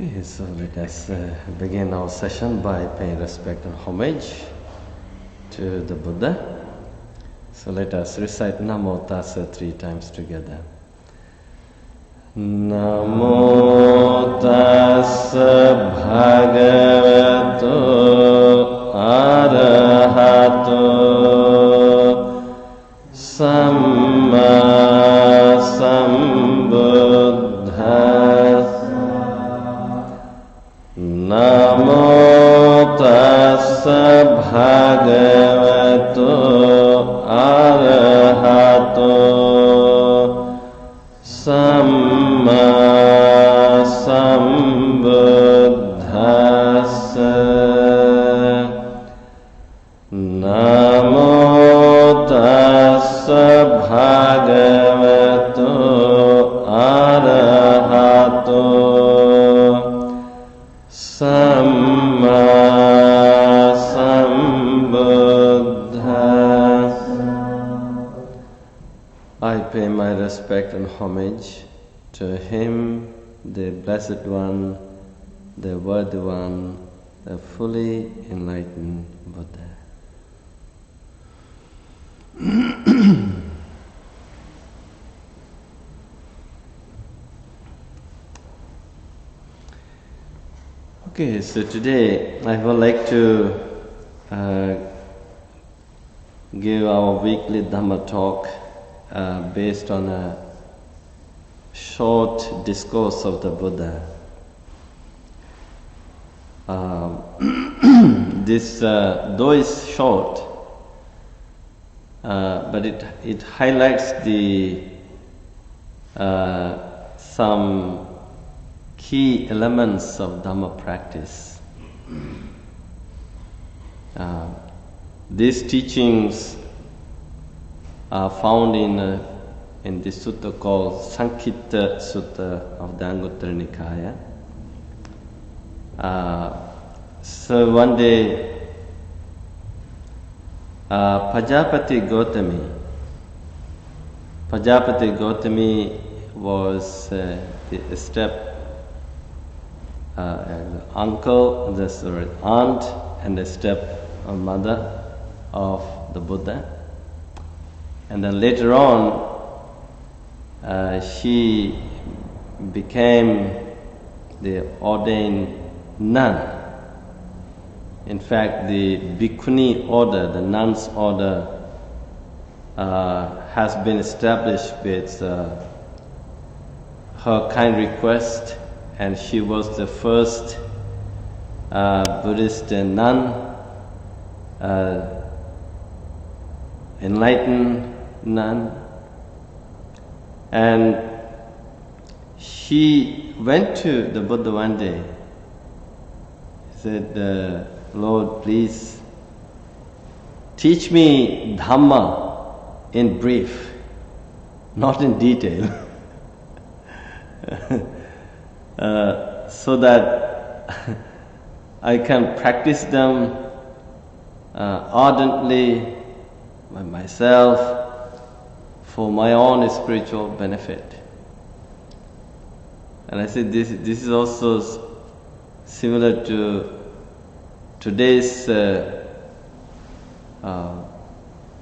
Okay, so let us begin our session by paying respect and homage to the Buddha. So let us recite Namo Tassa 3 times together. Namo Tassa Bhagavato Arahato Samma Sambuddhassa. Namo Tassa Bhagavato Arahato Samma Sambuddhassa. Namo Tassa Bhagavato Arahato Samma Sambuddhassa. I pay my respect and homage to him, the Blessed One, the Worthy One, the fully enlightened Buddha. Okay, so today I would like to give our weekly Dhamma talk based on a short discourse of the Buddha. This, though is short, but it highlights the some key elements of Dhamma practice. These teachings are found in the sutta called Sankhitta Sutta of the Anguttara Nikaya. So one day, Pajapati Gautami was the uncle, aunt, and the step-mother of the Buddha. And then later on, she became the ordained nun. In fact, the Bhikkhuni order, the nuns order, has been established with her kind request, and she was the first Buddhist nun, enlightened nun. And she went to the Buddha one day. Said, Lord, please teach me Dhamma in brief, not in detail, so that I can practice them ardently by myself for my own spiritual benefit. And I said this is also similar to today's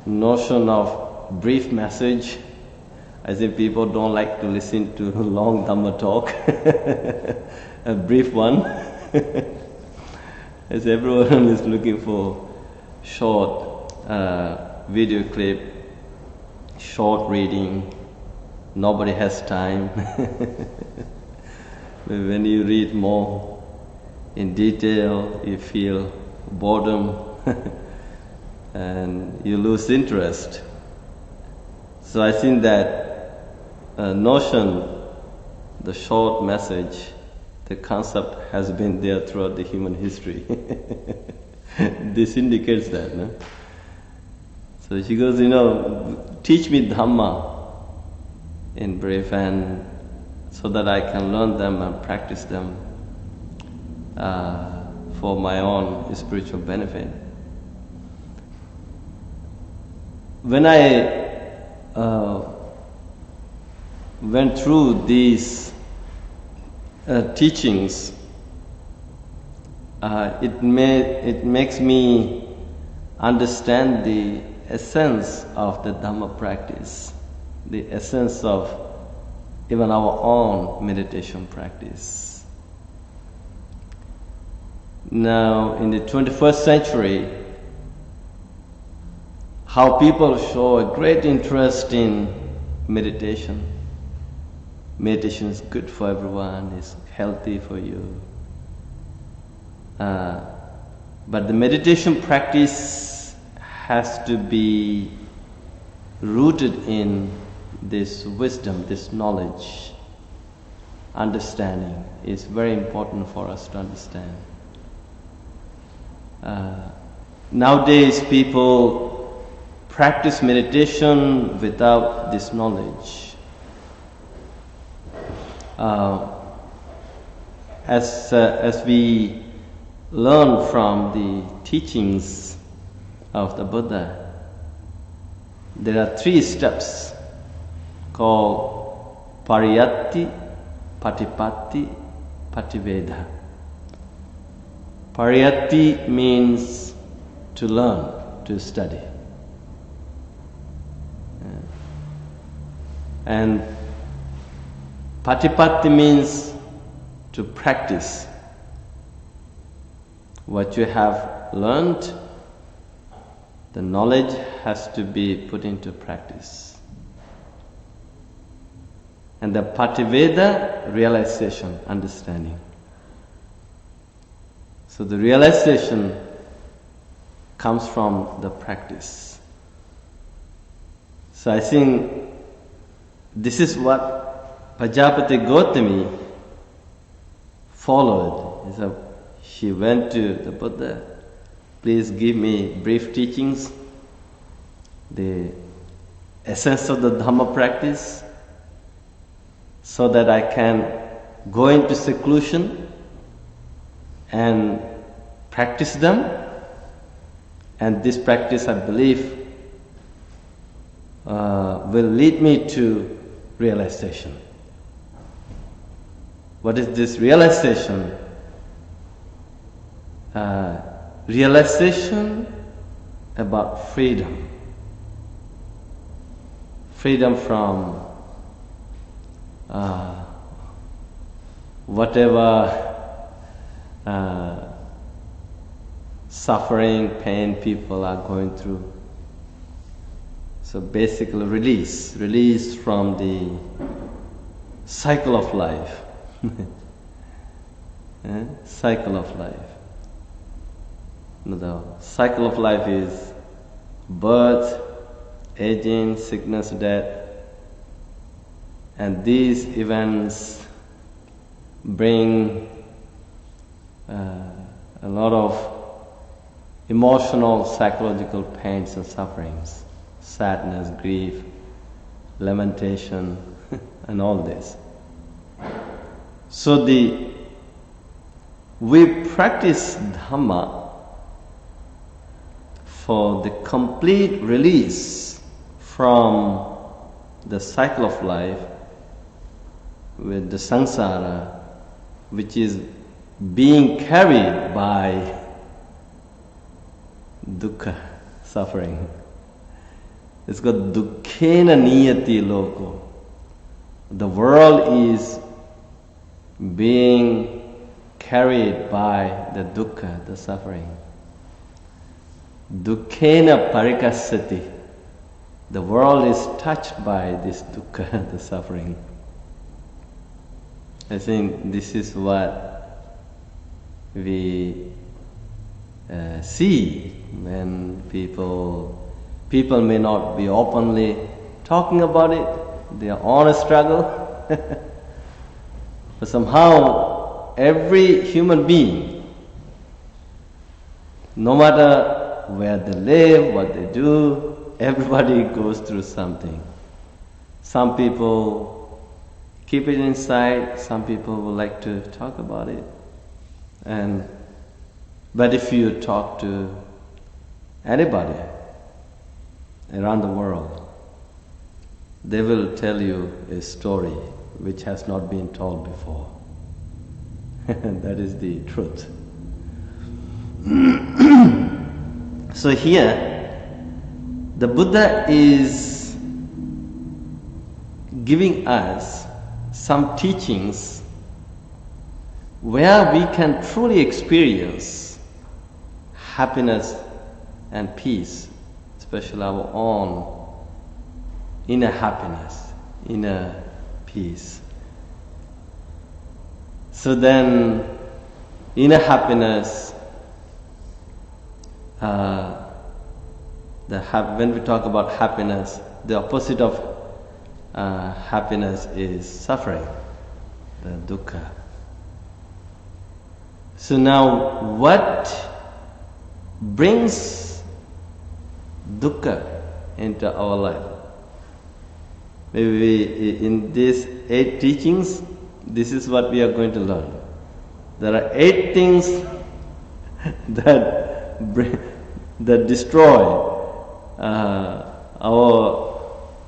notion of brief message. I think people don't like to listen to long Dhamma talk, a brief one. As everyone is looking for short video clip, short reading, nobody has time. When you read more in detail, you feel boredom and you lose interest. So I think that notion, the short message, the concept has been there throughout the human history. This indicates that, no? So she goes, teach me Dhamma in brief, and so that I can learn them and practice them for my own spiritual benefit. When I went through these teachings it makes me understand the essence of the Dhamma practice, the essence of even our own meditation practice. Now, in the 21st century, how people show a great interest in meditation. Meditation is good for everyone, it's healthy for you. But the meditation practice has to be rooted in this wisdom, this knowledge. Understanding is very important for us to understand. Nowadays people practice meditation without this knowledge. As we learn from the teachings of the Buddha, there are 3 steps called pariyatti, patipatti, pativeda. Pariyatti means to learn, to study. And patipatti means to practice. What you have learned, the knowledge has to be put into practice. And the pativeda, realization, understanding. So the realization comes from the practice. So I think this is what Pajapati Gautami followed. She went to the Buddha, please give me brief teachings, the essence of the Dhamma practice, so that I can go into seclusion and practice them. And this practice, I believe, will lead me to realization. What is this realization? Realization about freedom. Freedom from whatever suffering, pain people are going through. So basically release from the cycle of life. Cycle of life. The cycle of life is birth, aging, sickness, death. And these events bring a lot of emotional, psychological pains and sufferings. Sadness, grief, lamentation, and all this. So we practice Dhamma for the complete release from the cycle of life with the samsara, which is being carried by dukkha, suffering. It's called dukkhena niyati loko. The world is being carried by the dukkha, the suffering. Dukkhena parikassati. The world is touched by this dukkha, the suffering. I think this is what we see when people may not be openly talking about it, their own struggle. But somehow every human being, no matter where they live, what they do, everybody goes through something. Some people keep it inside, some people would like to talk about it. But if you talk to anybody around the world, they will tell you a story which has not been told before. That is the truth. So here, the Buddha is giving us some teachings where we can truly experience happiness and peace, especially our own inner happiness, inner peace. So then, inner happiness, when we talk about happiness, the opposite of happiness is suffering, the dukkha. So now, what brings dukkha into our life? Maybe in these 8 teachings, this is what we are going to learn. There are 8 things that destroy our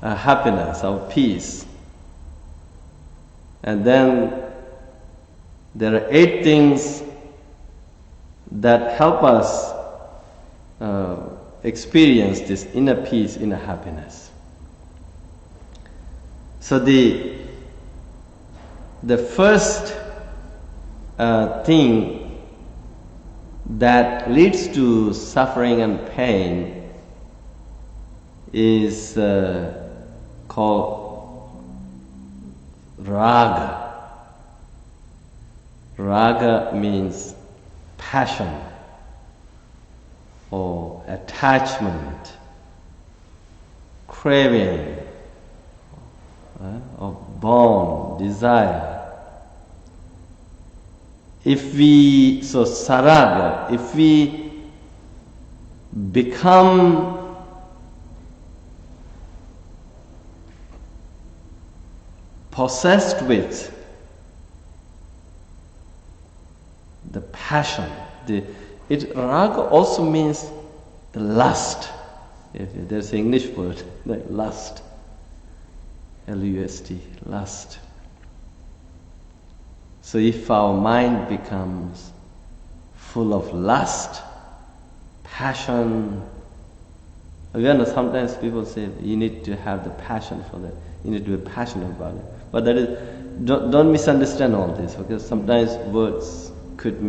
happiness, our peace. And then there are 8 things that help us experience this inner peace, inner happiness. So the first thing that leads to suffering and pain is called raga. Raga means passion or attachment, craving, or bond, desire. Saraga, if we become possessed with the passion, raga also means the lust. There's an English word, like lust, L-U-S-T, lust. So if our mind becomes full of lust, passion, again, sometimes people say you need to have the passion for that. You need to be passionate about it. But that is, don't misunderstand all this, because sometimes words could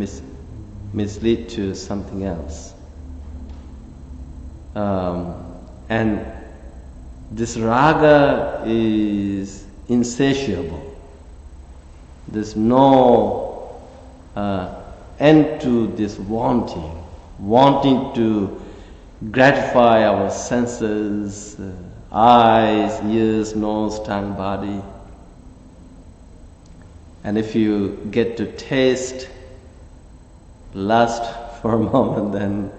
mislead to something else. And this raga is insatiable. There's no end to this wanting to gratify our senses, eyes, ears, nose, tongue, body. And if you get to taste lust for a moment, then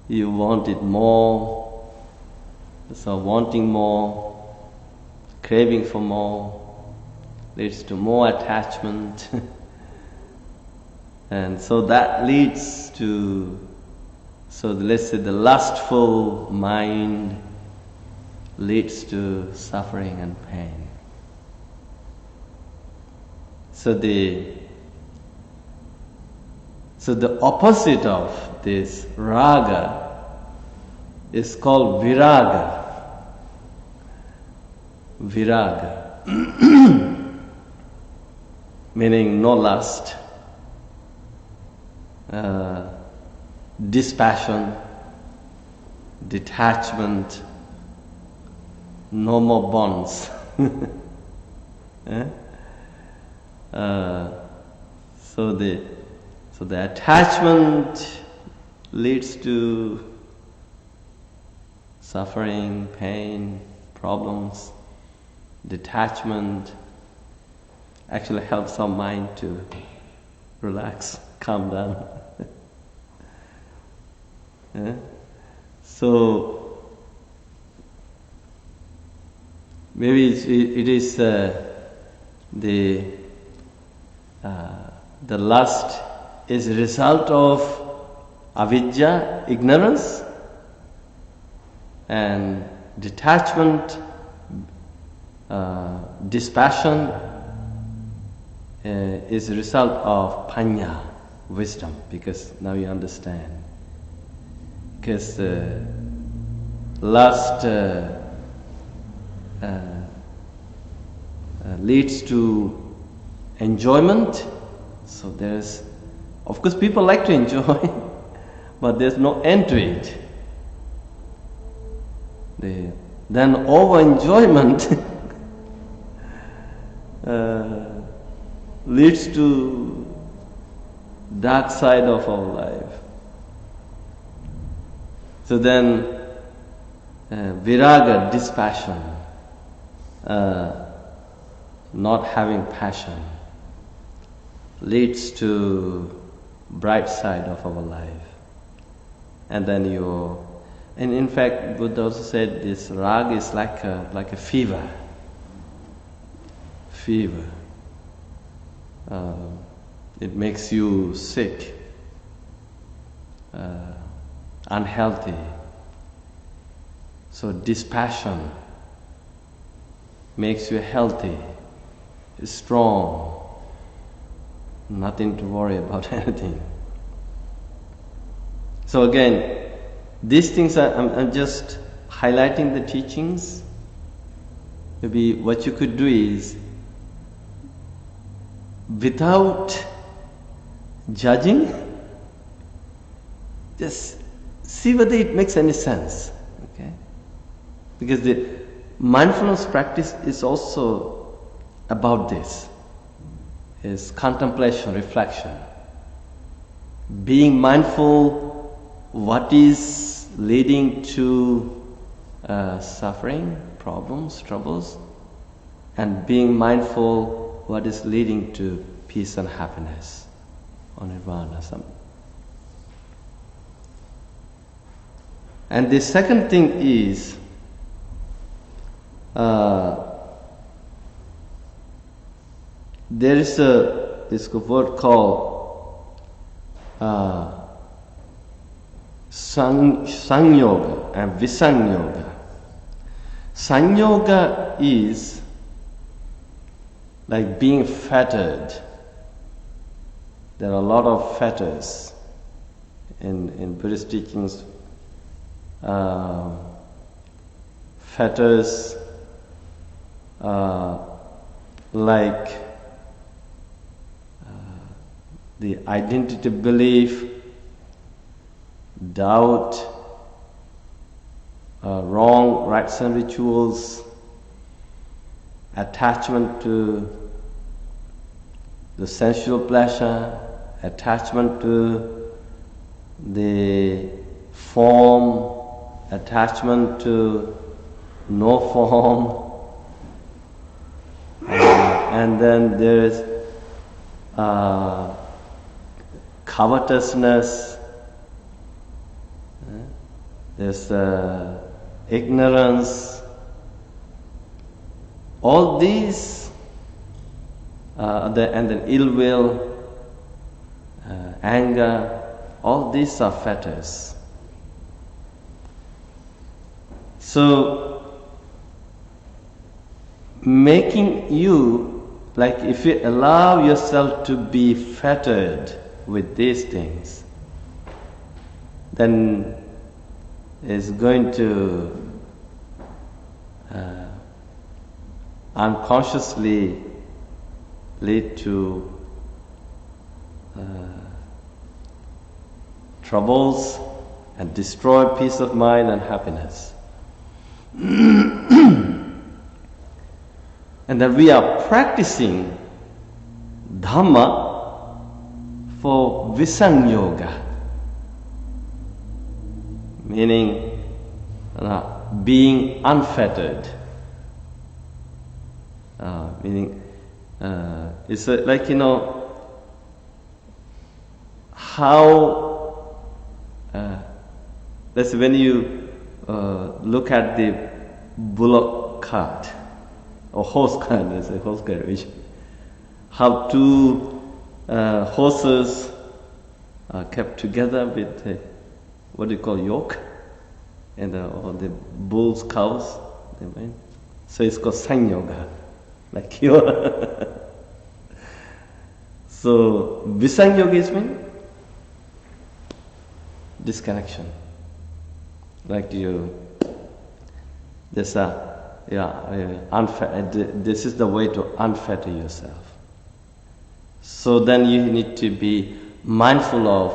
you want it more. So wanting more, craving for more, leads to more attachment. And so that leads to, let's say the lustful mind leads to suffering and pain. So the opposite of this raga is called viraga. Viraga. Meaning no lust, dispassion, detachment, no more bonds. So the attachment leads to suffering, pain, problems. Detachment actually helps our mind to relax, calm down. So maybe it is the lust is a result of avidya, ignorance, and detachment, dispassion is a result of panya, wisdom, because now you understand. Because lust leads to enjoyment. So there's, of course, people like to enjoy, but there's no end to it. Then over enjoyment leads to dark side of our life. So then viraga, dispassion, not having passion, leads to bright side of our life. And then and in fact, Buddha also said this rag is like a fever. Fever. It makes you sick, unhealthy. So dispassion makes you healthy, strong, nothing to worry about anything. So again, these things I'm just highlighting the teachings. Maybe what you could do is, without judging, just see whether it makes any sense. Okay? Because the mindfulness practice is also about this. Is contemplation, reflection. Being mindful what is leading to suffering, problems, troubles, and being mindful what is leading to peace and happiness, or nirvana. And the second thing is there is this word called Sanyoga and Visanyoga. Sanyoga is like being fettered. There are a lot of fetters in Buddhist teachings. Fetters like the identity belief, doubt, wrong rites and rituals, attachment to the sensual pleasure, attachment to the form, attachment to no form, and then there is covetousness, there's ignorance. All these, and then ill will, anger, all these are fetters. So, making you, like if you allow yourself to be fettered with these things, then it's going to unconsciously lead to troubles and destroy peace of mind and happiness. And that we are practicing Dhamma for Visanyoga, meaning being unfettered. Meaning, it's like, how, that's when you look at the bullock cart, or horse cart, there's a horse carriage, how two horses are kept together with what do you call yoke, and or the bulls, cows, so it's called sanyoga, like your. So visanyoga is mean disconnection. Like this is the way to unfetter yourself. So then you need to be mindful of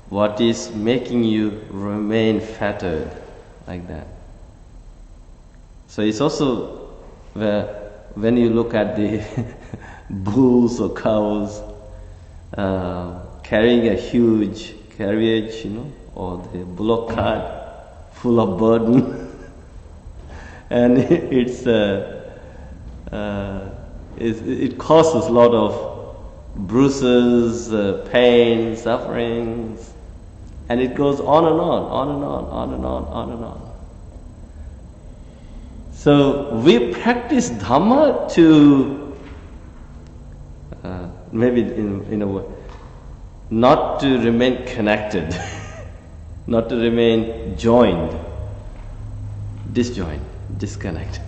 what is making you remain fettered like that. So it's also when you look at the bulls or cows carrying a huge carriage, or the bullock cart full of burden, and it causes a lot of bruises, pain, sufferings, and it goes on and on, on and on, on and on, on and on. So we practice Dhamma to, maybe in a way, not to remain connected, not to remain joined, disjoined, disconnect.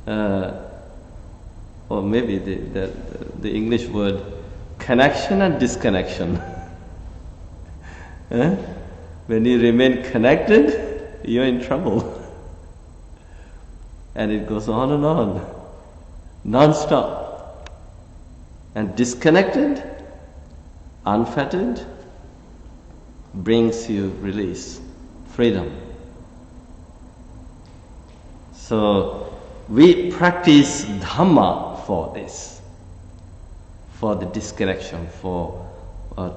Or maybe the English word connection and disconnection. When you remain connected, you're in trouble. And it goes on and on, non-stop. And disconnected, unfettered, brings you release, freedom. So we practice Dhamma for this, for the disconnection, for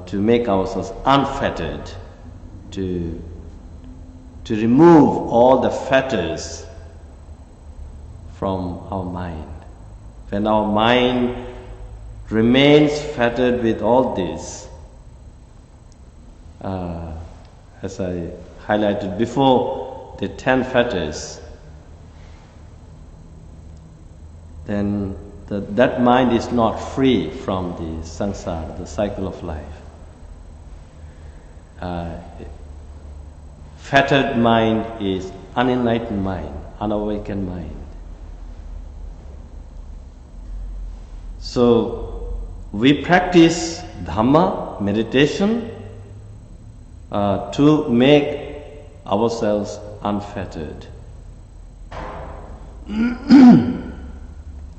to make ourselves unfettered, to remove all the fetters from our mind. When our mind remains fettered with all this, as I highlighted before, the 10 fetters, then that mind is not free from the samsara, the cycle of life. Fettered mind is unenlightened mind, unawakened mind. So we practice Dhamma, meditation, to make ourselves unfettered.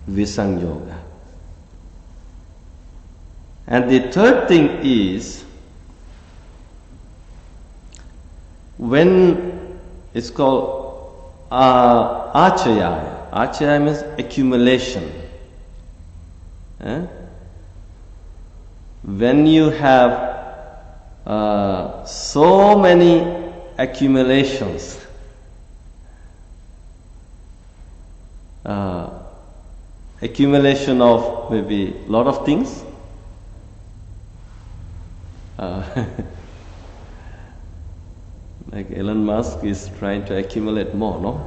Visang Yoga. And the third thing is, when it's called achaya. Achaya means accumulation. When you have so many accumulations, accumulation of maybe a lot of things, like Elon Musk is trying to accumulate more, no?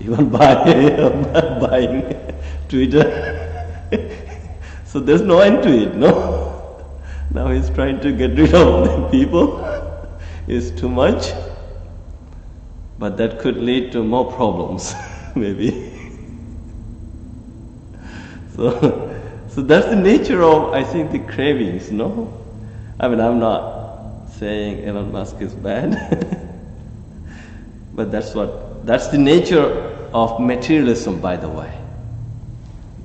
Even buying Twitter. So there's no end to it, no? Now he's trying to get rid of the people. It's too much. But that could lead to more problems, maybe. So that's the nature of, I think, the cravings, no? I mean, I'm not saying Elon Musk is bad. But that's the nature of materialism, by the way.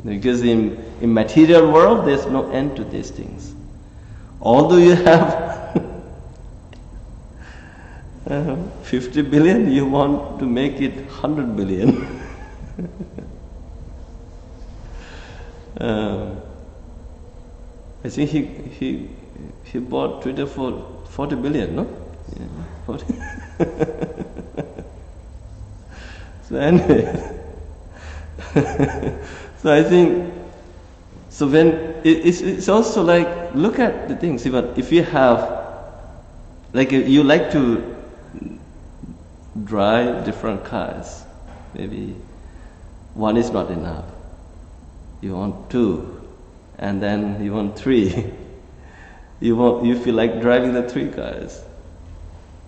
Because in material world, there's no end to these things. Although you have 50 billion, you want to make it 100 billion. I think he bought Twitter for 40 billion, no? Yeah, 40. So anyway, so I think, so when it's also like, look at the things. Even if you have, like, you like to drive different cars, maybe one is not enough. You want 2, and then you want 3. You feel like driving the 3 cars,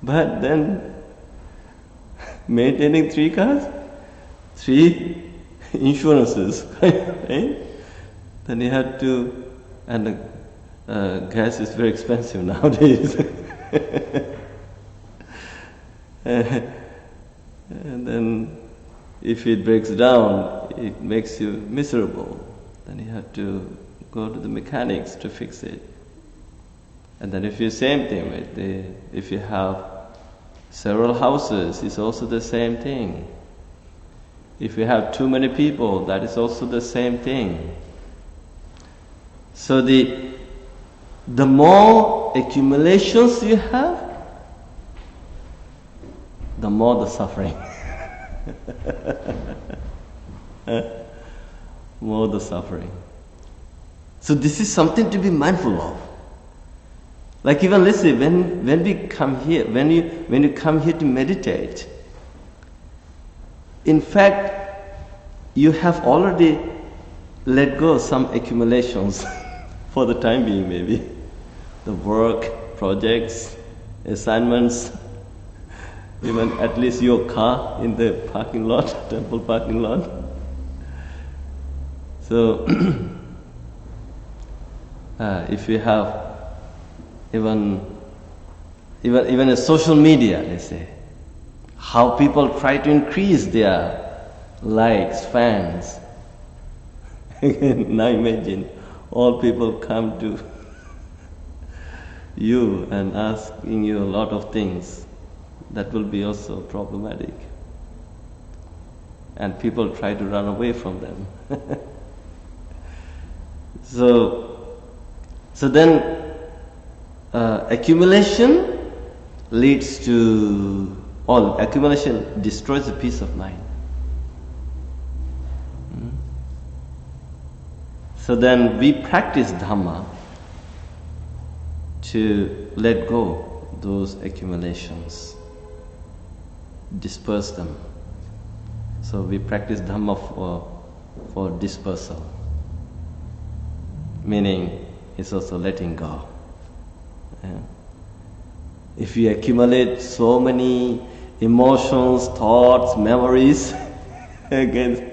but then maintaining 3 cars, 3 insurances, right? Then you have to, and gas is very expensive nowadays. And then if it breaks down, it makes you miserable. Then you have to go to the mechanics to fix it. And then if you same thing, right? If you have several houses, it's also the same thing. If you have too many people, that is also the same thing. So the more accumulations you have, the more the suffering. More the suffering. So this is something to be mindful of. Like even let's say when we come here, when you come here to meditate, in fact, you have already let go of some accumulations for the time being, maybe. The work, projects, assignments, even at least your car in the parking lot, temple parking lot. So, if you have even a social media, let's say, how people try to increase their likes, fans. Now imagine all people come to you and asking you a lot of things. That will be also problematic. And people try to run away from them. So then accumulation leads to, accumulation destroys the peace of mind. So then we practice Dhamma to let go those accumulations, disperse them. So we practice Dhamma for dispersal, meaning it's also letting go. Yeah. If you accumulate so many emotions, thoughts, memories, again,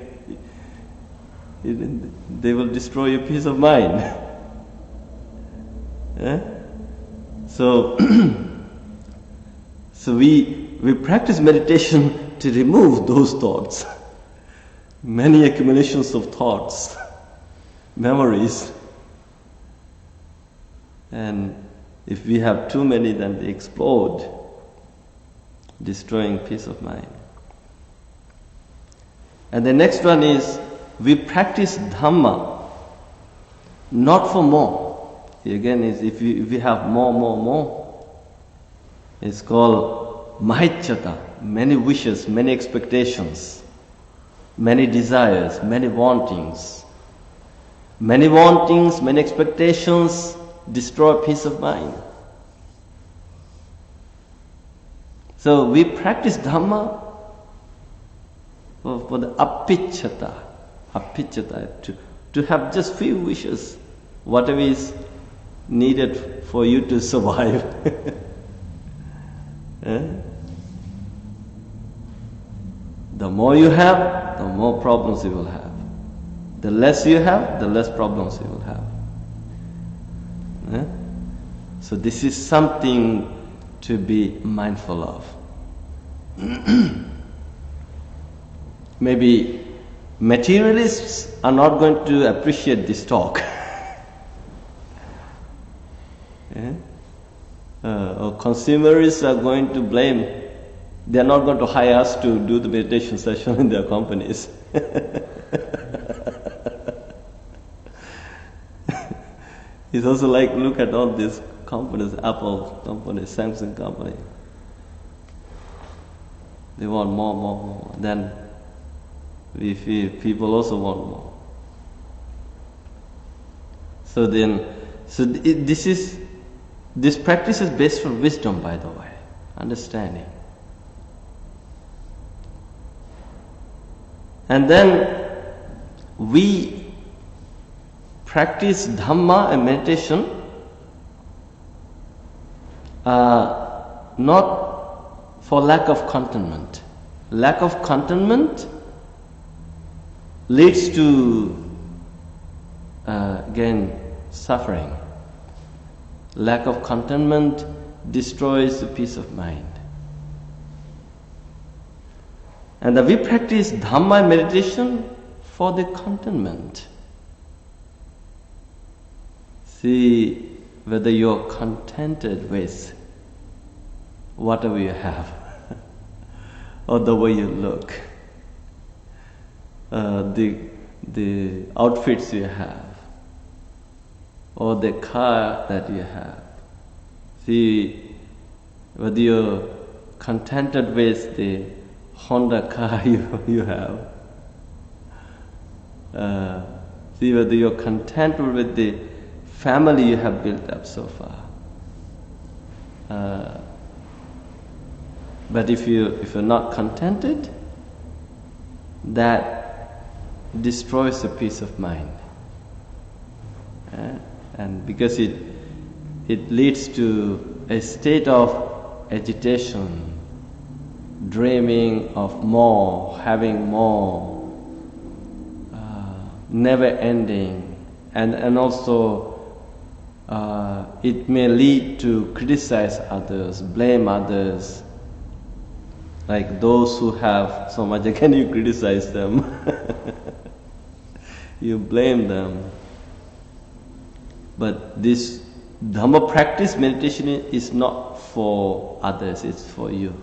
they will destroy your peace of mind. Yeah? So we practice meditation to remove those thoughts, many accumulations of thoughts, memories. And if we have too many, then they explode, destroying peace of mind. And the next one is, we practice Dhamma not for more. Again, if we have more, it's called mahicchata, many wishes, many expectations, many desires, many wantings. Many wantings, many expectations destroy peace of mind. So we practice Dhamma for the apicchata, to have just few wishes, whatever is needed for you to survive. The more you have, the more problems you will have. The less you have, the less problems you will have. So this is something to be mindful of. Maybe materialists are not going to appreciate this talk. Or consumerists are going to blame. They are not going to hire us to do the meditation session in their companies. It's also like, look at all these companies, Apple company, Samsung company. They want more. Then we feel people also want more. This practice is based on wisdom, by the way, understanding. And then we practice Dhamma and meditation not for lack of contentment. Lack of contentment leads to again suffering. Lack of contentment destroys the peace of mind. And we practice Dhamma meditation for the contentment. See whether you're contented with whatever you have, or the way you look, the outfits you have, or the car that you have. See whether you're contented with the Honda car you have. See whether you're contented with the family you have built up so far. But if you're not contented, that destroys the peace of mind. And because it leads to a state of agitation, dreaming of more, having more, never ending, and also it may lead to criticize others, blame others. Like those who have so much, again you criticize them, you blame them. But this Dhamma practice meditation is not for others, it's for you,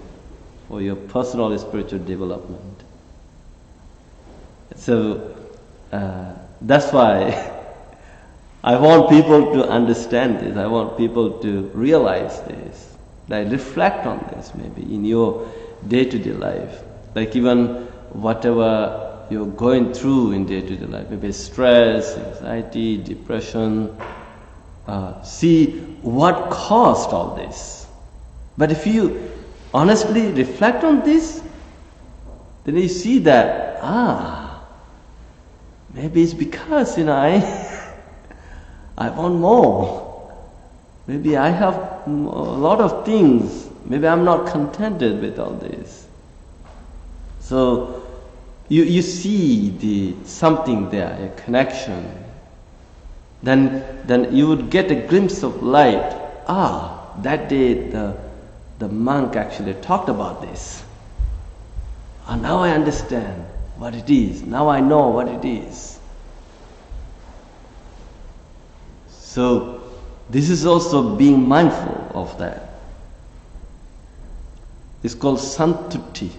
for your personal spiritual development. So that's why I want people to understand this, I want people to realize this, like reflect on this maybe in your day-to-day life. Like even whatever you're going through in day-to-day life, maybe stress, anxiety, depression, see what caused all this. But if you honestly reflect on this, then you see that, maybe it's because, I want more. Maybe I have a lot of things. Maybe I'm not contented with all this. So you see something there, a connection. Then you would get a glimpse of light. That day the monk actually talked about this. Now I understand what it is. Now I know what it is. So this is also being mindful of that. It's called santuti.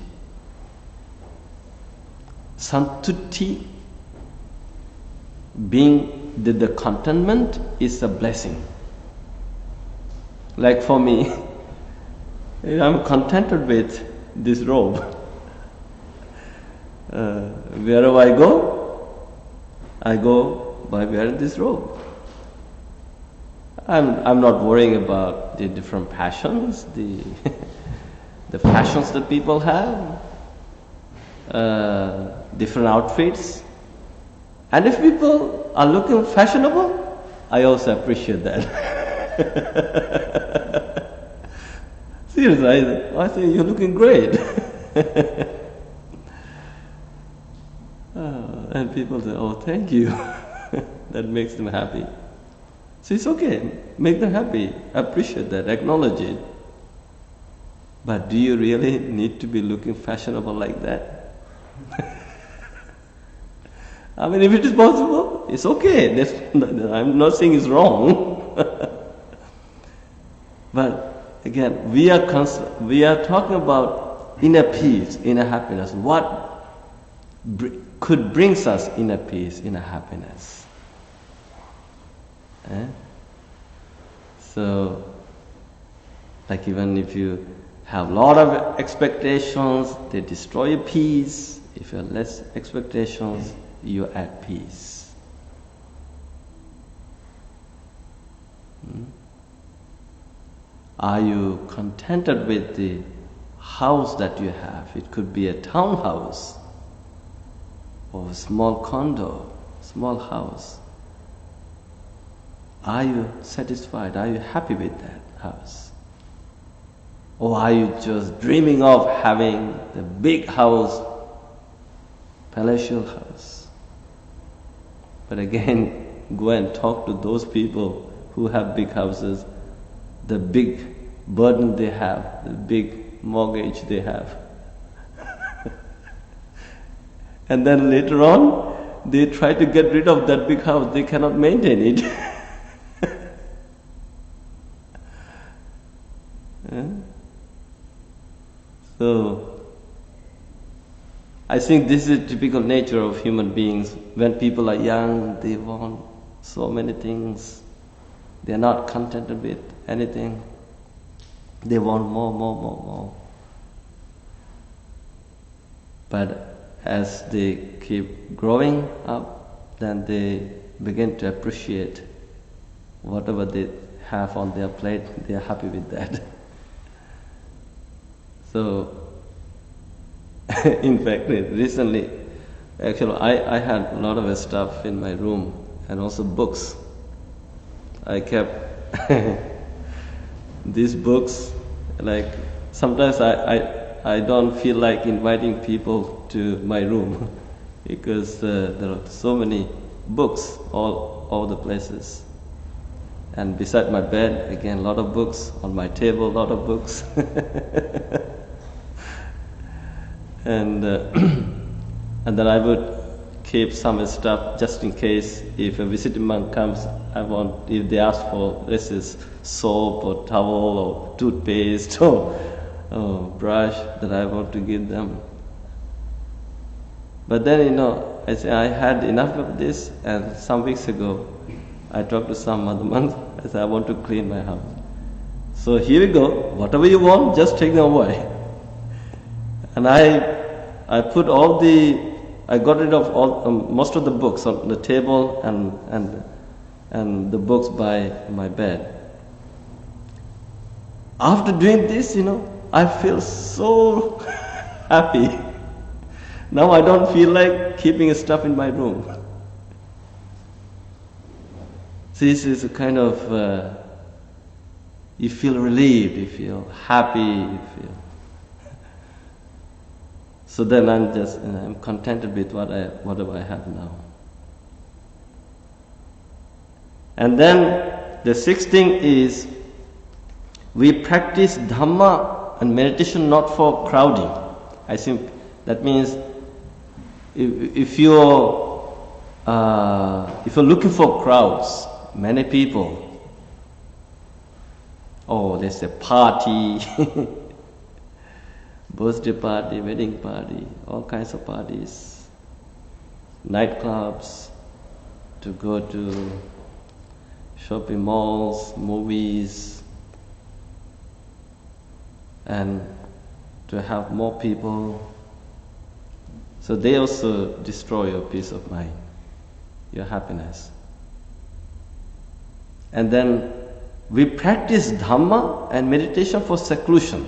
Santuti, being the contentment, is a blessing. Like for me, I'm contented with this robe. Wherever I go by wearing this robe. I'm not worrying about the different passions, the fashions that people have, different outfits. And if people are looking fashionable, I also appreciate that. Seriously, I say you're looking great. And people say, thank you. That makes them happy. So it's okay, make them happy, appreciate that, acknowledge it. But do you really need to be looking fashionable like that? I mean, if it is possible, it's okay. I'm not saying it's wrong. But again, we are talking about inner peace, inner happiness. What could bring us inner peace, inner happiness? So, like even if you have a lot of expectations, they destroy your peace. If you have less expectations, you're at peace. Are you contented with the house that you have? It could be a townhouse or a small condo, small house. Are you satisfied? Are you happy with that house? Or are you just dreaming of having the big house, palatial house? But again, go and talk to those people who have big houses. the big burden they have, the big mortgage they have. And then later on, they try to get rid of that big house, they cannot maintain it. So, I think this is the typical nature of human beings. When people are young, they want so many things. They are not contented with anything. They want more. But as they keep growing up, then they begin to appreciate whatever they have on their plate, they are happy with that. So, in fact, recently, actually, I had a lot of stuff in my room and also books. I kept these books, like sometimes I don't feel like inviting people to my room because there are so many books all over the places. And beside my bed, again, a lot of books. On my table, a lot of books. And then I would keep some stuff just in case if a visiting monk comes, if they ask for this is soap or towel or toothpaste or brush, that I want to give them. But then, I say I had enough of this, and some weeks ago, I talked to some other monks. I said, I want to clean my house. So here we go. Whatever you want, just take them away. And I put I got rid of most of the books on the table and the books by my bed. After doing this, I feel so happy. Now I don't feel like keeping stuff in my room. This is a kind of, you feel relieved, you feel happy, you feel. So then I'm contented with whatever I have now. And then the sixth thing is, we practice Dhamma and meditation not for crowding. I think that means if you're looking for crowds, many people, there's a party, birthday party, wedding party, all kinds of parties, nightclubs, to go to shopping malls, movies, and to have more people. So they also destroy your peace of mind, your happiness. And then we practice Dhamma and meditation for seclusion,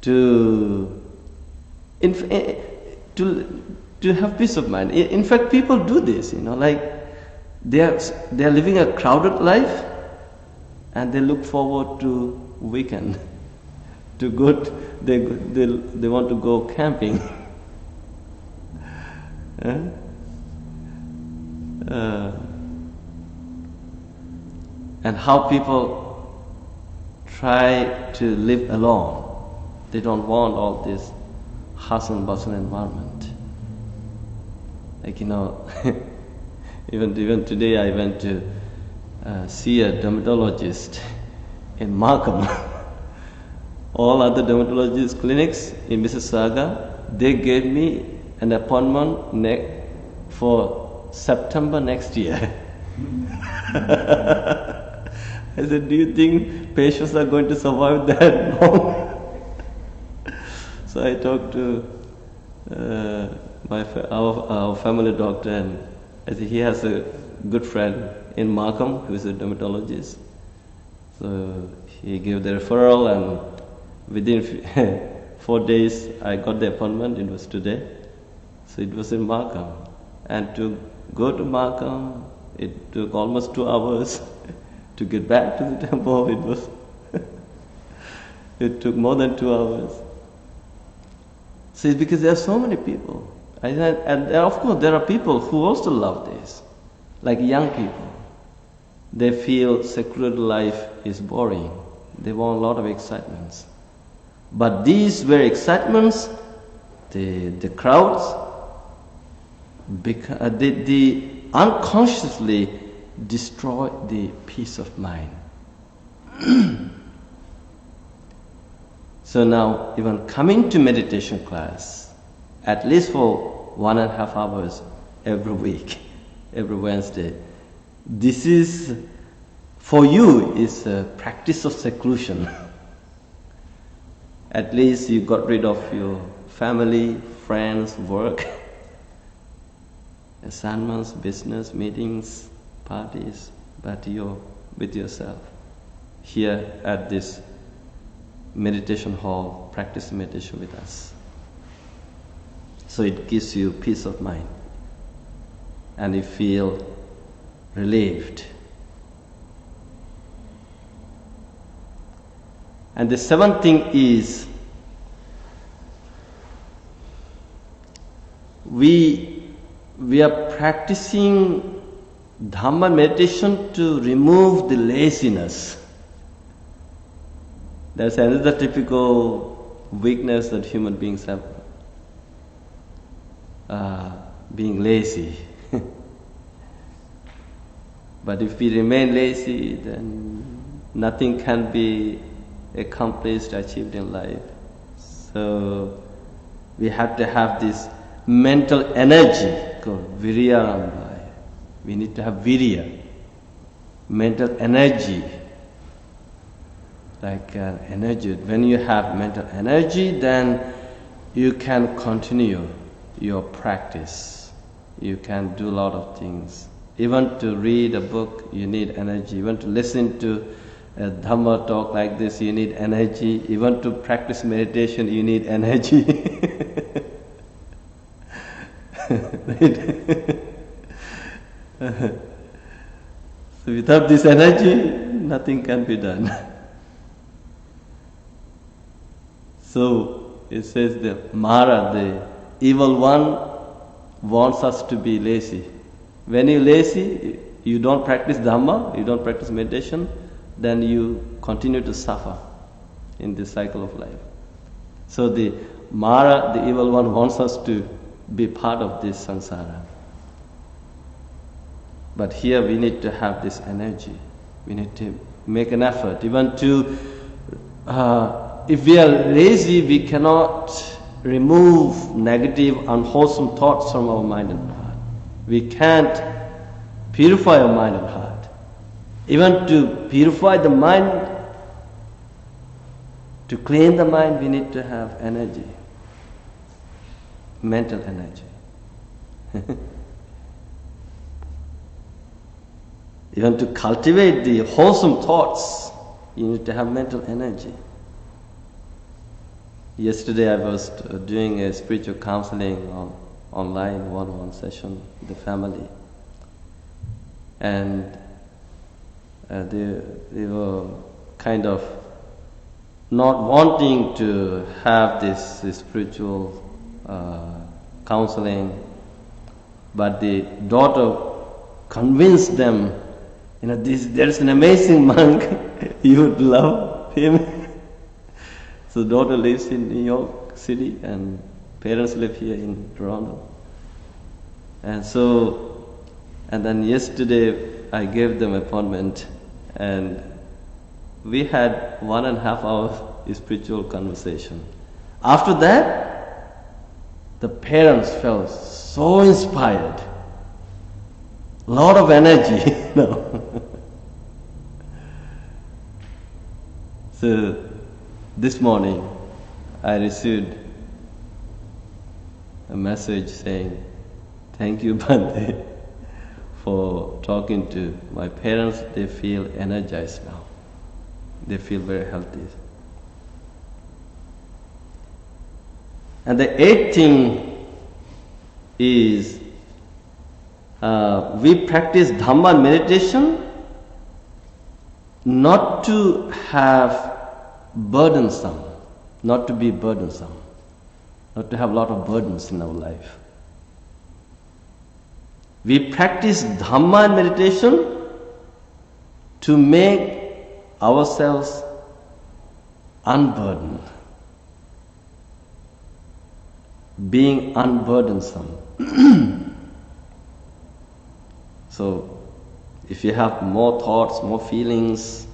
to have peace of mind. In fact, people do this, like they are living a crowded life, and they look forward to weekend, to go. They want to go camping. And how people try to live alone. They don't want all this hustle and bustle environment. Like, even today I went to see a dermatologist in Markham. All other dermatologist clinics in Mississauga, they gave me an appointment for September next year. I said, do you think patients are going to survive that long? So I talked to our family doctor, and I said he has a good friend in Markham who is a dermatologist. So he gave the referral, and within 4 days I got the appointment. It was today. So it was in Markham. And to go to Markham, it took almost 2 hours. To get back to the temple, it took more than 2 hours. So it's because there are so many people. And of course there are people who also love this, like young people. they feel secular life is boring. They want a lot of excitements. But these very excitements, the crowds, they unconsciously destroy the peace of mind. So now, even coming to meditation class, at least for 1.5 hours every week, every Wednesday, this is, for you, is a practice of seclusion. At least you got rid of your family, friends, work, assignments, business, meetings, parties, but you're with yourself here at this meditation hall, practice meditation with us. So it gives you peace of mind and you feel relieved. And the seventh thing is, we are practicing Dhamma meditation to remove the laziness. That's another typical weakness that human beings have, being lazy. But if we remain lazy, then nothing can be accomplished, achieved in life. So we have to have this mental energy called virya. We need to have virya, mental energy. Like energy. When you have mental energy, then you can continue your practice. You can do a lot of things. Even to read a book, you need energy. Even to listen to a Dhamma talk like this, you need energy. Even to practice meditation, you need energy. So without this energy, nothing can be done. So it says the Mara, the evil one, wants us to be lazy. When you're lazy, you don't practice Dhamma, you don't practice meditation, then you continue to suffer in this cycle of life. So the Mara, the evil one, wants us to be part of this samsara. But here we need to have this energy. We need to make an effort. Even to, if we are lazy, we cannot remove negative, unwholesome thoughts from our mind and heart. We can't purify our mind and heart. Even to purify the mind, to clean the mind, we need to have energy, mental energy. Even to cultivate the wholesome thoughts, you need to have mental energy. Yesterday I was doing a spiritual counseling online one-on-one session with the family. And they were kind of not wanting to have this spiritual counseling, but the daughter convinced them, there's an amazing monk, you would love him. So daughter lives in New York City and parents live here in Toronto. And then yesterday I gave them appointment and we had 1.5 hours spiritual conversation. After that, the parents felt so inspired. Lot of energy, So this morning I received a message saying, "Thank you, Bhante, for talking to my parents. They feel energized now. They feel very healthy." And the 8th thing is, we practice Dhamma meditation not to have burdensome, not to be burdensome, not to have a lot of burdens in our life. We practice Dhamma meditation to make ourselves unburdened, being unburdensome. So, if you have more thoughts, more feelings,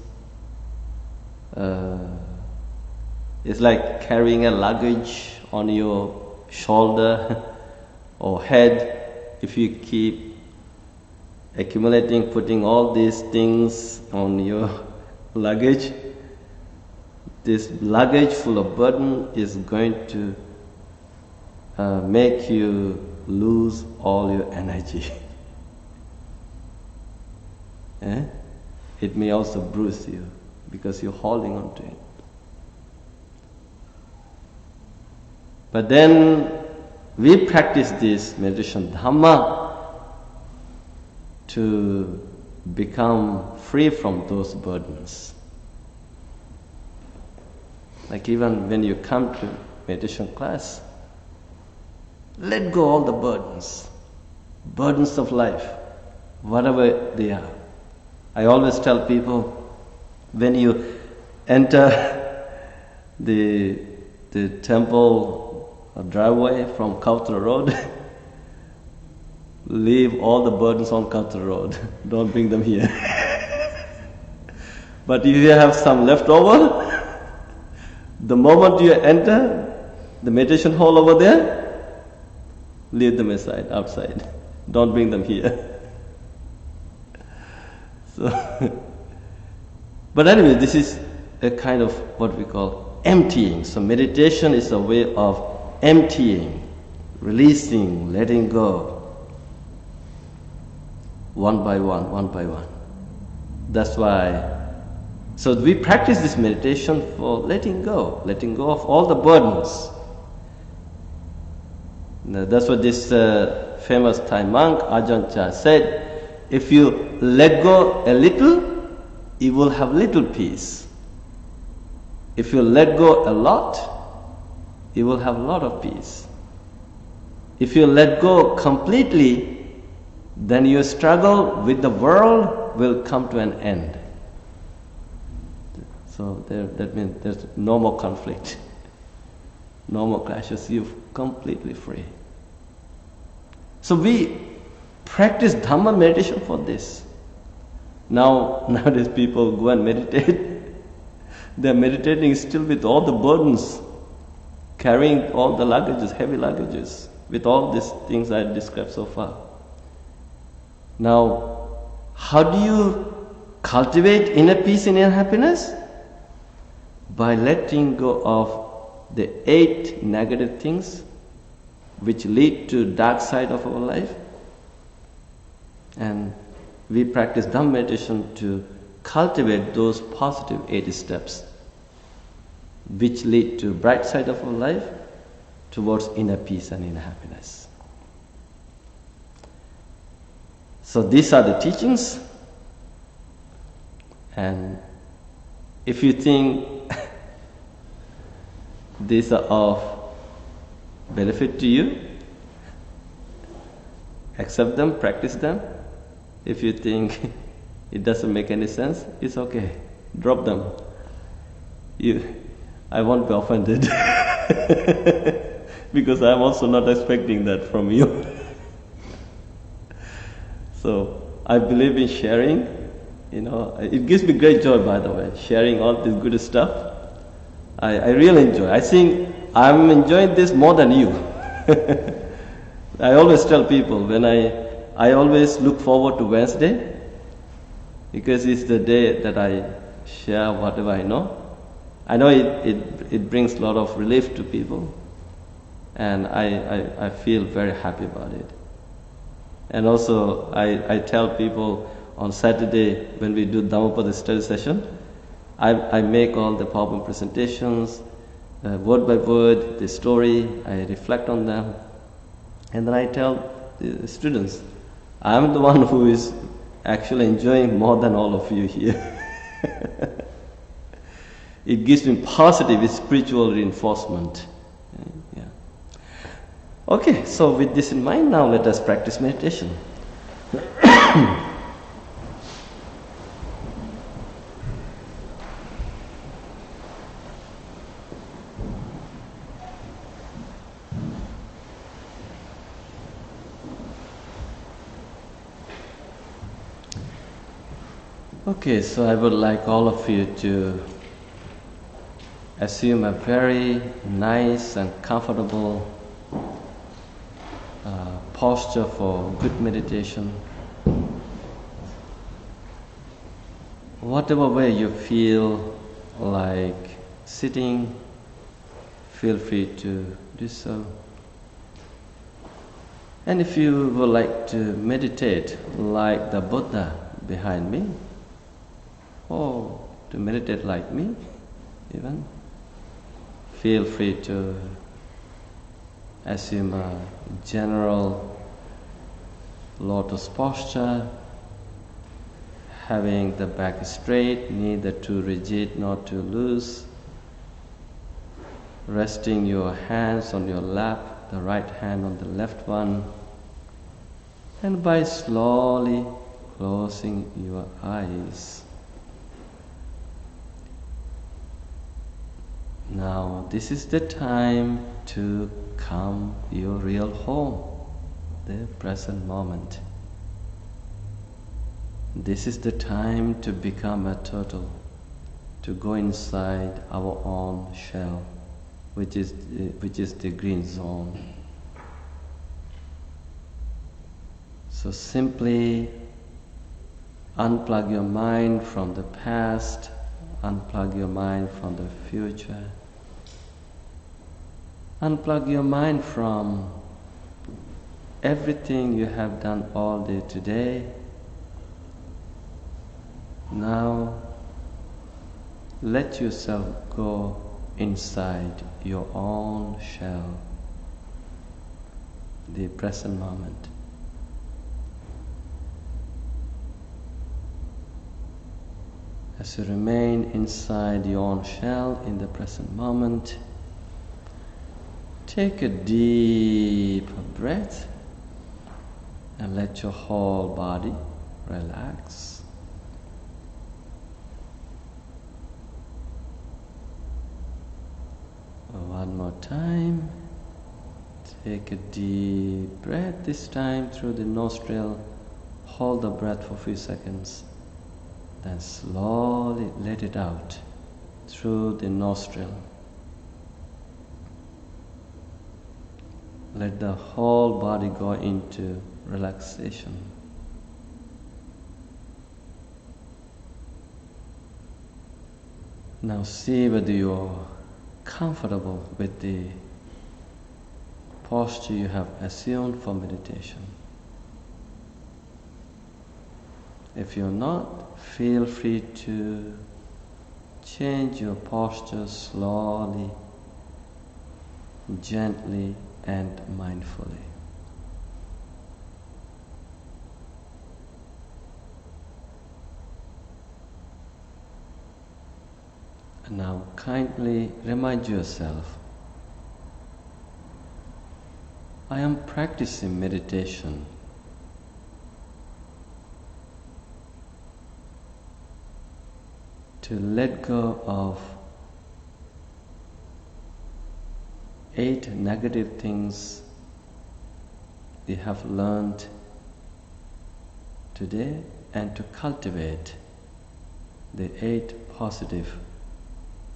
it's like carrying a luggage on your shoulder or head. If you keep accumulating, putting all these things on your luggage, this luggage full of burden is going to make you lose all your energy. It may also bruise you because you're holding on to it. But then we practice this meditation Dhamma to become free from those burdens. Like even when you come to meditation class, let go all the burdens of life, whatever they are. I always tell people, when you enter the temple driveway from Kautra Road, leave all the burdens on Kautra Road. Don't bring them here. But if you have some left over, the moment you enter the meditation hall over there, leave them aside, outside. Don't bring them here. So, but anyway, this is a kind of what we call emptying. So meditation is a way of emptying, releasing, letting go, one by one, one by one. That's why, so we practice this meditation for letting go of all the burdens. Now, that's what this famous Thai monk Ajahn Chah said, if you let go a little, you will have little peace. If you let go a lot, you will have a lot of peace. If you let go completely, then your struggle with the world will come to an end. So that means there's no more conflict, no more clashes, you're completely free. So we practice Dhamma meditation for this. Nowadays people go and meditate. They're meditating still with all the burdens, carrying all the luggages, heavy luggages, with all these things I described so far. Now, how do you cultivate inner peace and inner happiness? By letting go of the 8 negative things which lead to dark side of our life. And we practice Dhamma meditation to cultivate those positive 8 steps which lead to bright side of our life towards inner peace and inner happiness. So these are the teachings, and if you think these are of benefit to you, accept them, practice them. If you think it doesn't make any sense, it's okay. Drop them. I won't be offended because I'm also not expecting that from you. So I believe in sharing. It gives me great joy, by the way, sharing all this good stuff. I really enjoy. I think I'm enjoying this more than you. I always tell people when I always look forward to Wednesday because it's the day that I share whatever I know. I know it brings a lot of relief to people, and I feel very happy about it. And also I tell people on Saturday when we do Dhammapada study session, I make all the PowerPoint presentations, word by word, the story, I reflect on them, and then I tell the students, I'm the one who is actually enjoying more than all of you here. It gives me positive spiritual reinforcement. Yeah. Okay, so with this in mind, now let us practice meditation. Okay, so I would like all of you to assume a very nice and comfortable posture for good meditation. Whatever way you feel like sitting, feel free to do so. And if you would like to meditate like the Buddha behind me, or to meditate like me even, feel free to assume a general lotus posture, having the back straight, neither too rigid nor too loose, resting your hands on your lap, the right hand on the left one, and by slowly closing your eyes. Now this is the time to come your real home, the present moment. This is the time to become a turtle, to go inside our own shell, which is the green zone. So simply unplug your mind from the past, unplug your mind from the future, unplug your mind from everything you have done all day today. Now let yourself go inside your own shell, the present moment. As you remain inside your own shell in the present moment, take a deep breath and let your whole body relax. One more time. Take a deep breath, this time through the nostril. Hold the breath for a few seconds. Then slowly let it out through the nostril. Let the whole body go into relaxation. Now see whether you're comfortable with the posture you have assumed for meditation. If you're not, feel free to change your posture slowly, gently and mindfully. And now kindly remind yourself, I am practicing meditation to let go of 8 negative things we have learned today and to cultivate the 8 positive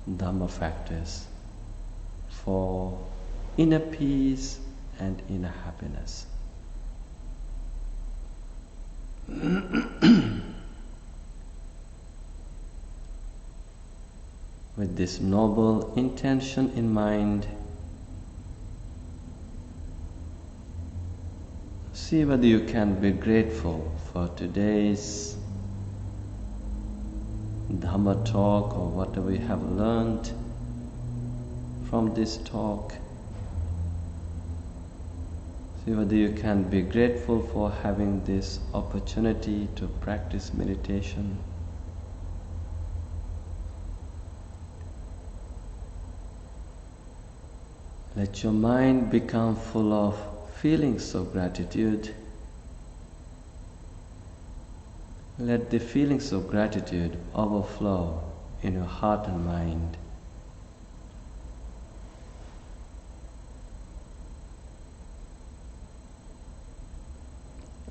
Dhamma factors for inner peace and inner happiness. With this noble intention in mind, see whether you can be grateful for today's Dhamma talk or whatever you have learned from this talk. See whether you can be grateful for having this opportunity to practice meditation. Let your mind become full of feelings of gratitude. Let the feelings of gratitude overflow in your heart and mind.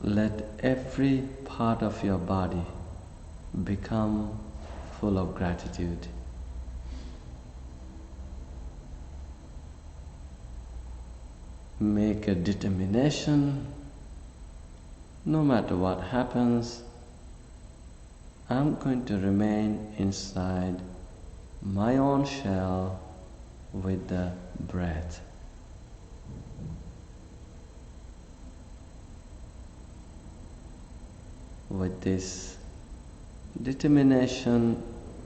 Let every part of your body become full of gratitude. Make a determination, no matter what happens, I'm going to remain inside my own shell with the breath. With this determination,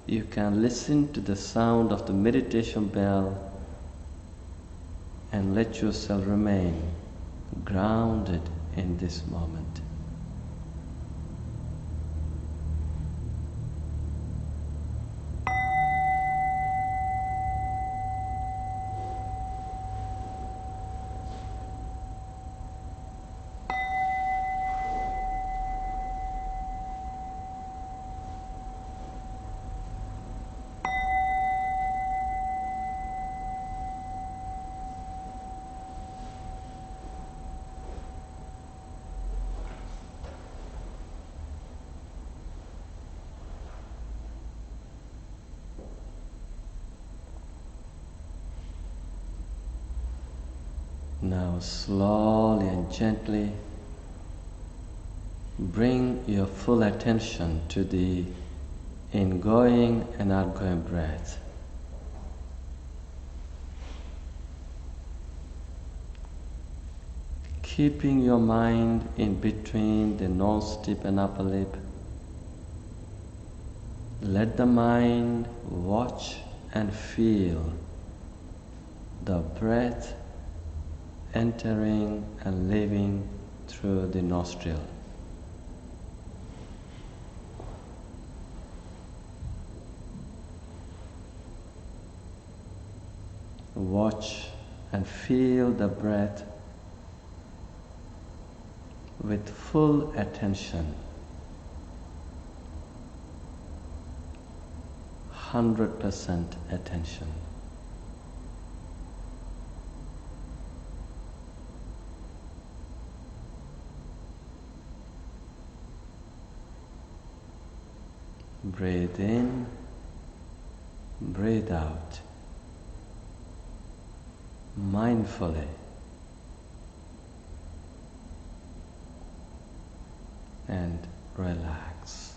you can listen to the sound of the meditation bell and let yourself remain grounded in this moment. Now slowly and gently bring your full attention to the ingoing and outgoing breath. Keeping your mind in between the nose tip and upper lip. Let the mind watch and feel the breath entering and leaving through the nostril. Watch and feel the breath with full attention, 100% attention. Breathe in, breathe out, mindfully. And relax.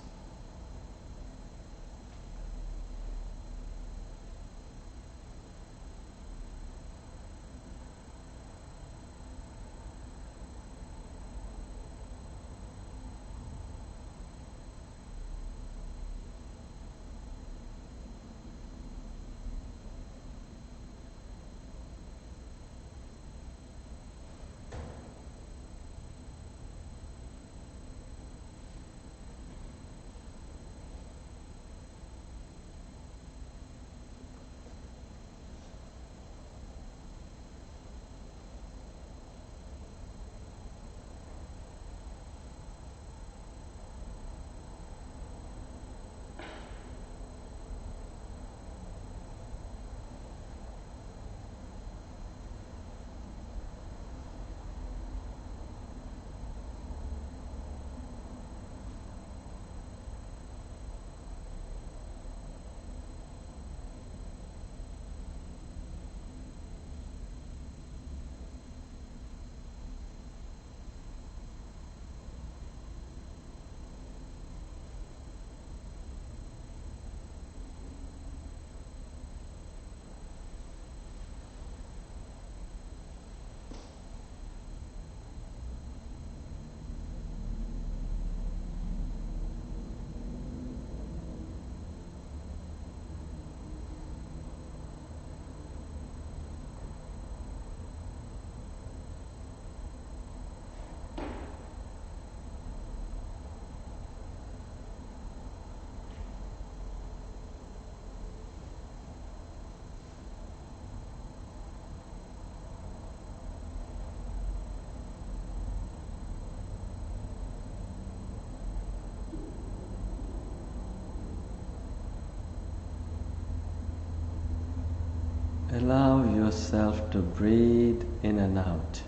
Allow yourself to breathe in and out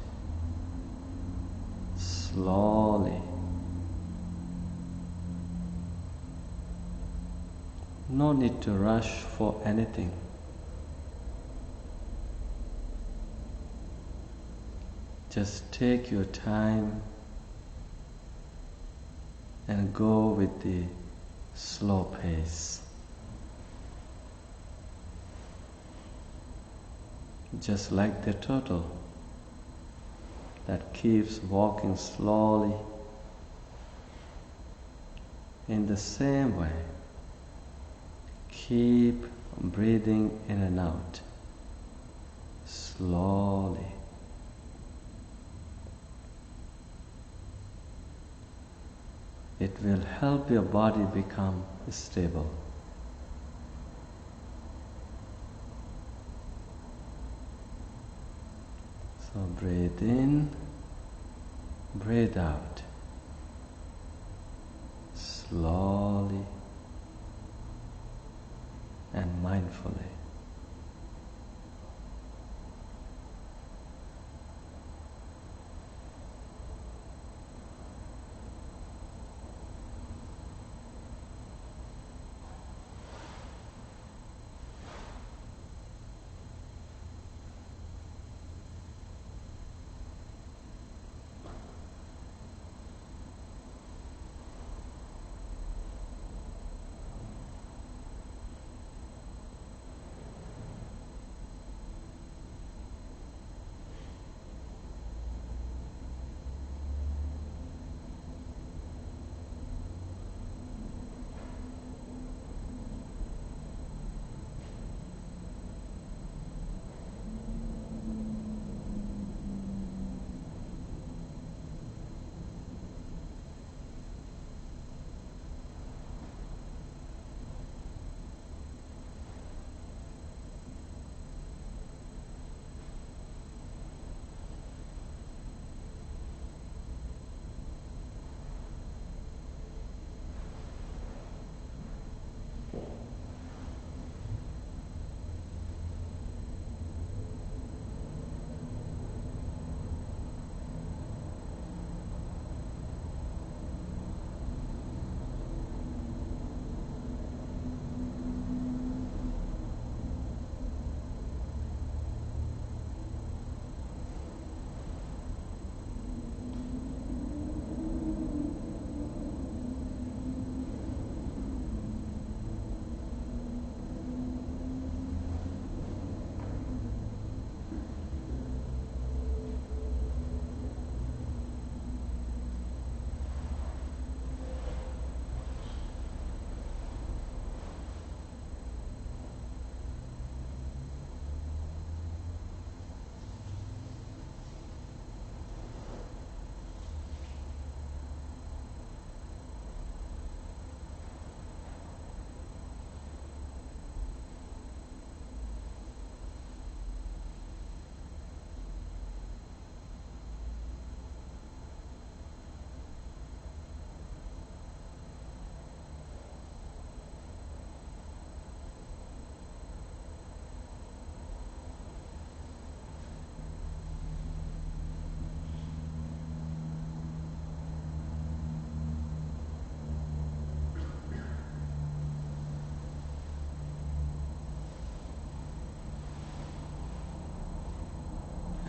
slowly. No need to rush for anything. Just take your time and go with the slow pace. Just like the turtle that keeps walking slowly, in the same way, keep breathing in and out slowly. It will help your body become stable. So breathe in, breathe out, slowly and mindfully.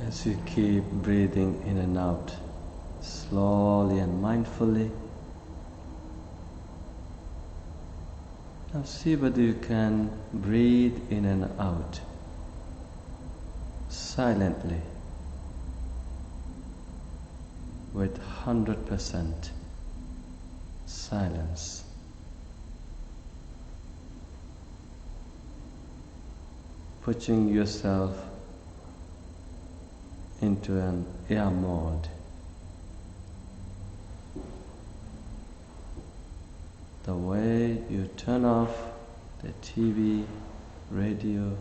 As you keep breathing in and out, slowly and mindfully, now see whether you can breathe in and out silently with 100% silence. Putting yourself into an air mode. The way you turn off the TV, radio,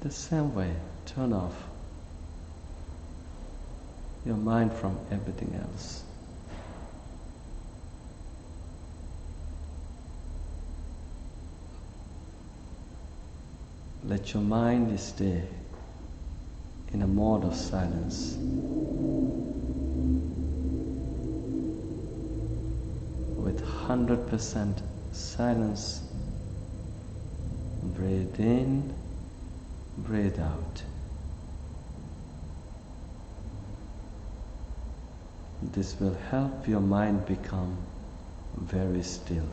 the same way turn off your mind from everything else. Let your mind stay in a mode of silence. With 100% silence. Breathe in, breathe out. This will help your mind become very still.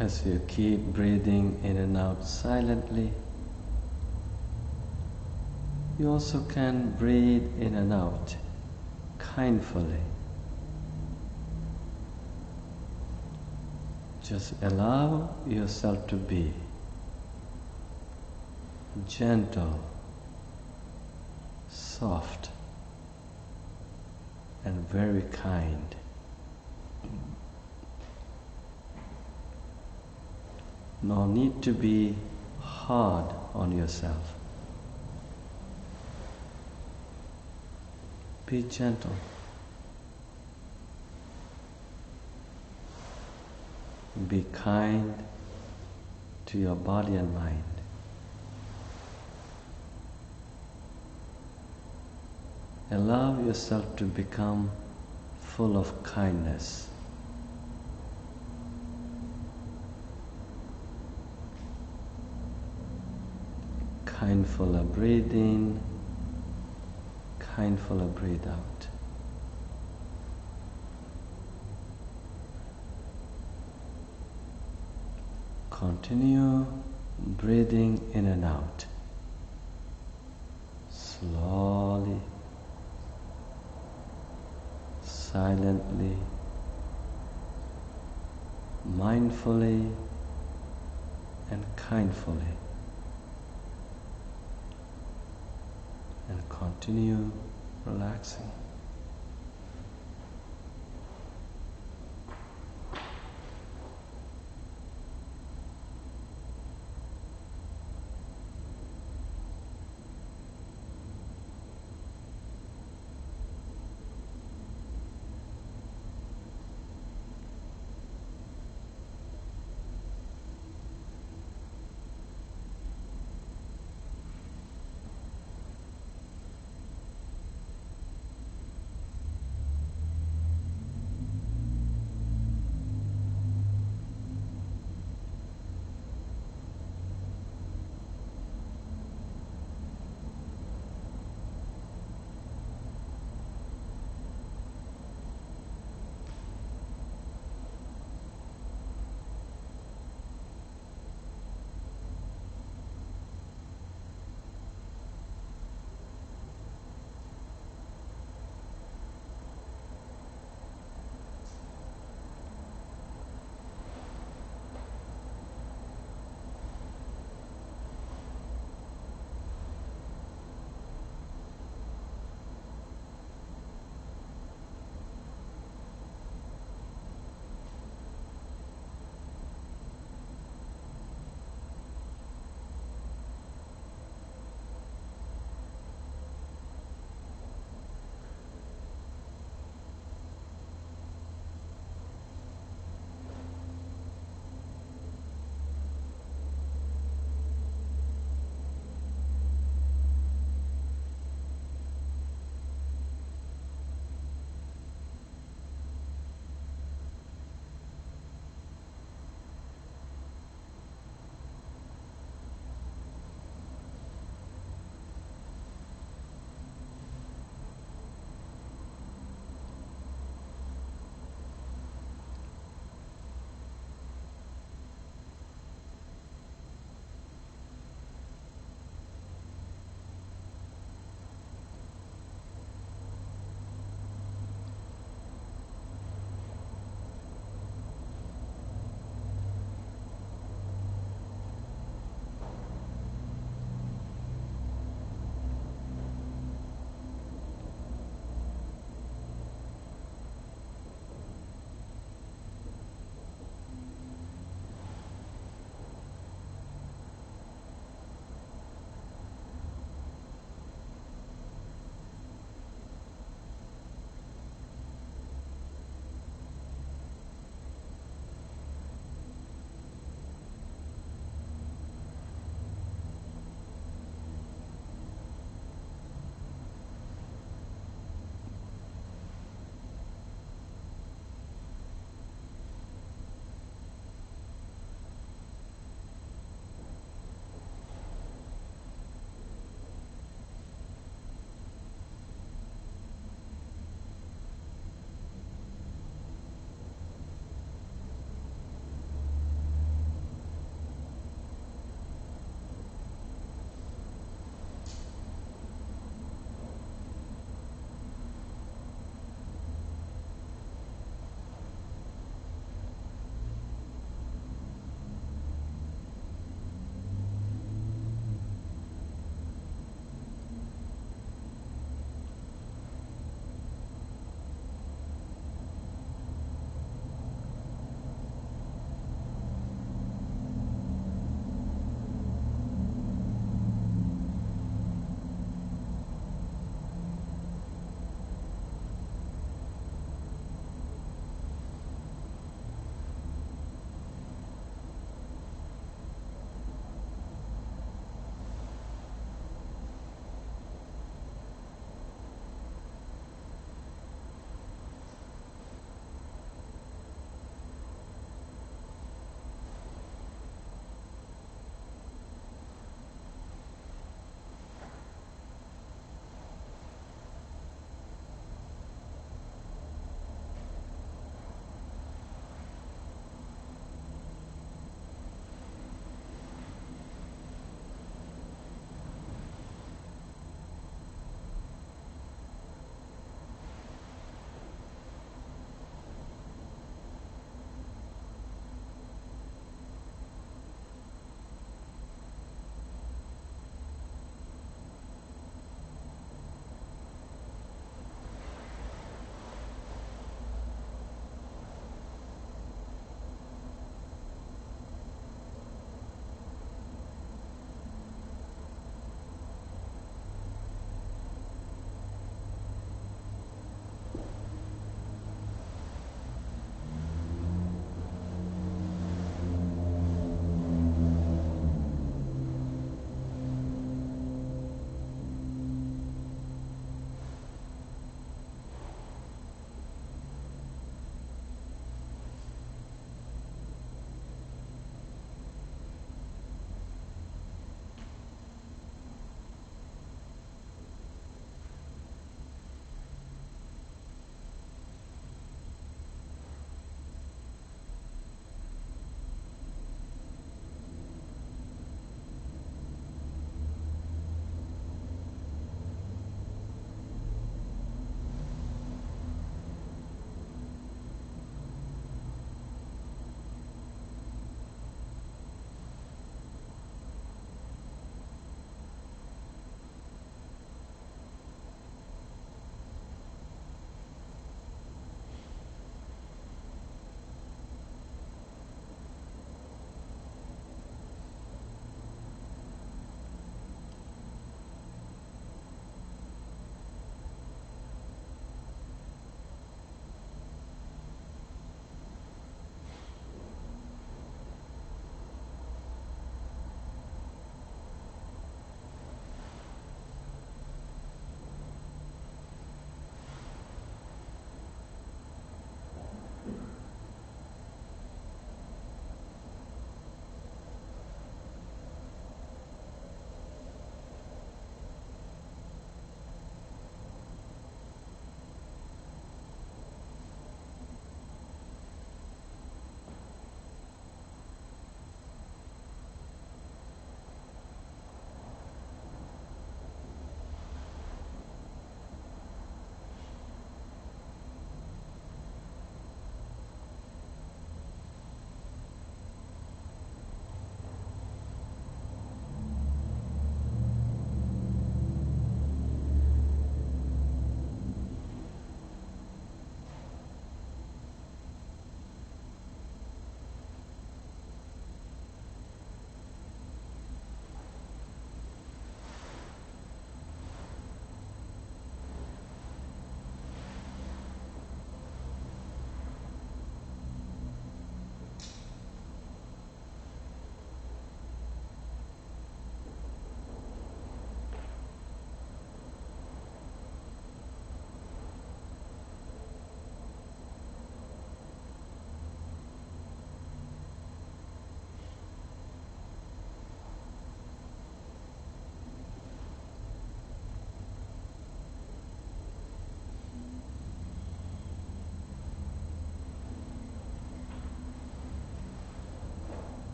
As you keep breathing in and out silently, you also can breathe in and out kindfully. Just allow yourself to be gentle, soft, and very kind. No need to be hard on yourself. Be gentle. Be kind to your body and mind. Allow yourself to become full of kindness. Kindful of breathe in, kindful of breathe out. Continue breathing in and out. Slowly, silently, mindfully, and kindfully. And continue relaxing.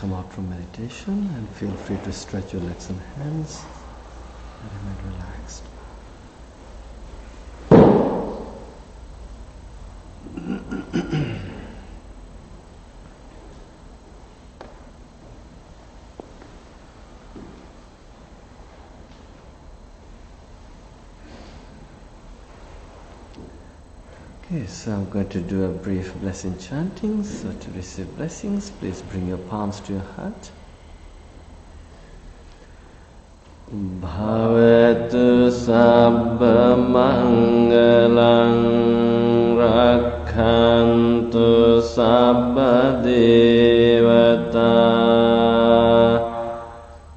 come out from meditation and feel free to stretch your legs and hands and remain relaxed. Okay, so I'm going to do a brief blessing chanting. So to receive blessings, please bring your palms to your heart. Bhavetu sabba mangalang rakhantu sabba devata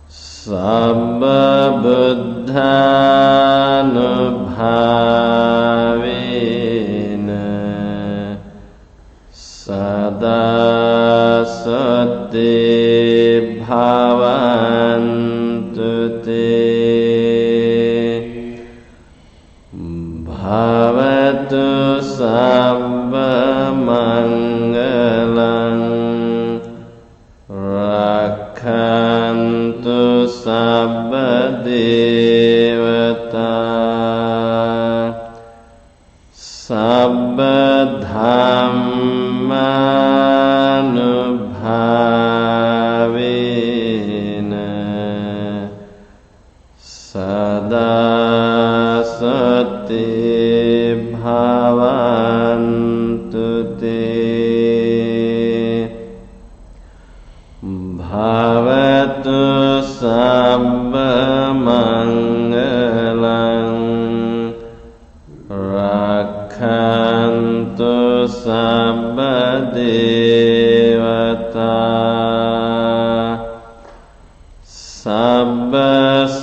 sabba buddhanubhavena sada sathe bhavantu te bhavatu sabba mangalang rakhantu sabba devata sabba dhammanubhavena sada sathe bhavantu te bhavatu sabba mangalang rakhantu sabba devata sabba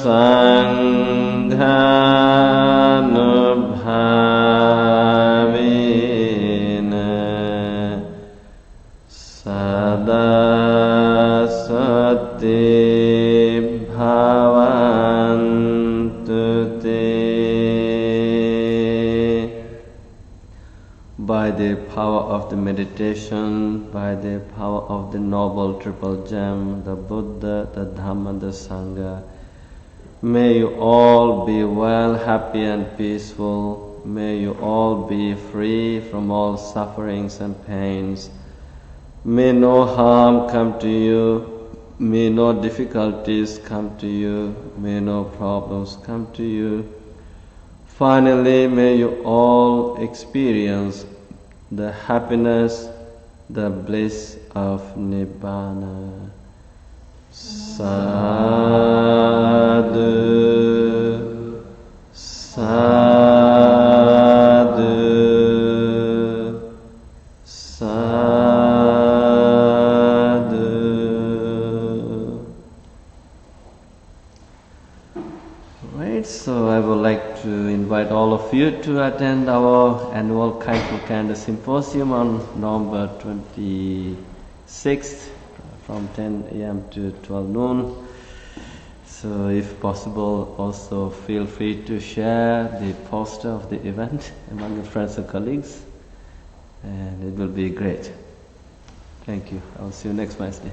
sanghanubhavena sada sathe bhavantu te. By the power of the meditation, by the power of the noble triple gem, the Buddha, the Dhamma, the Sangha, may you all be well, happy and peaceful. May you all be free from all sufferings and pains. May no harm come to you. May no difficulties come to you. May no problems come to you. Finally, may you all experience the happiness, the bliss of Nibbana. Sadhu, sadhu, sadhu. Right, so I would like to invite all of you to attend our annual Kindful Candor Symposium on November 26th from 10 a.m. to 12 noon. So if possible, also feel free to share the poster of the event among your friends and colleagues, and it will be great. Thank you. I'll see you next Wednesday.